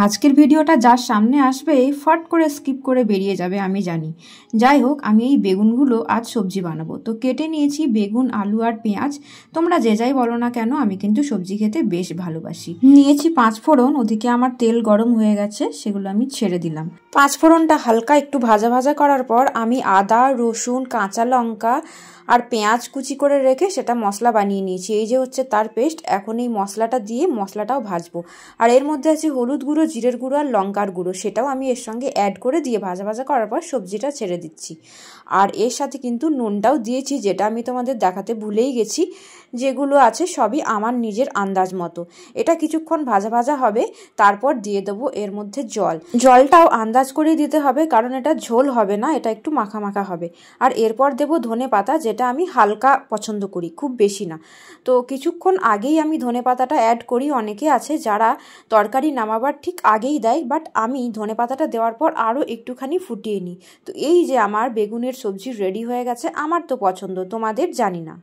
আজকের ভিডিওটা যার সামনে আসবে ফট করে স্কিপ করে বেরিয়ে যাবে আমি জানি। যাই হোক, আমি এই বেগুনগুলো আজ সবজি বানাবো। তো কেটে নিয়েছি বেগুন, আলু আর পেঁয়াজ। তোমরা যে যাই বলো না কেন, আমি কিন্তু সবজি খেতে বেশ ভালোবাসি। নিয়েছি 5 ফোড়ন। ওদিকে আমার তেল গরম হয়ে গেছে, সেগুলো আমি ছেড়ে দিলাম। 5 ফোড়নটা হালকা একটু ভাজা ভাজা করার পর আমি আদা, রসুন, কাঁচা লঙ্কা আর পেঁয়াজ কুচি করে রেখে সেটা মশলা বানিয়ে নিয়েছি। এই যে হচ্ছে তার পেস্ট। এখন এই মশলাটা দিয়ে মশলাটাও ভাজবো। আর এর মধ্যে আছে হলুদ গুঁড়ো, জিরের গুঁড়ো আর লঙ্কার গুঁড়ো, সেটাও আমি এর সঙ্গে অ্যাড করে দিয়ে ভাজা ভাজা করার পর সবজিটা ছেড়ে দিচ্ছি। আর এর সাথে কিন্তু নুনটাও দিয়েছি, যেটা আমি তোমাদের দেখাতে ভুলেই গেছি। যেগুলো আছে সবই আমার নিজের আন্দাজ মতো। এটা কিছুক্ষণ ভাজা ভাজা হবে, তারপর দিয়ে দেবো এর মধ্যে জল। জলটাও আন্দাজ করে দিতে হবে, কারণ এটা ঝোল হবে না, এটা একটু মাখা মাখা হবে। আর এরপর দেবো ধনে পাতা, যেটা আমি হালকা পছন্দ করি, খুব বেশি না। তো কিছুক্ষণ আগেই আমি ধনে পাতাটা অ্যাড করি। অনেকে আছে যারা তরকারি নামাবার ঠিক আগেই দেয়, বাট আমি ধনে পাতাটা দেওয়ার পর আরও একটুখানি ফুটিয়ে নিই। তো এই যে আমার বেগুনের সবজি রেডি হয়ে গেছে। আমার তো পছন্দ, তোমাদের জানি না।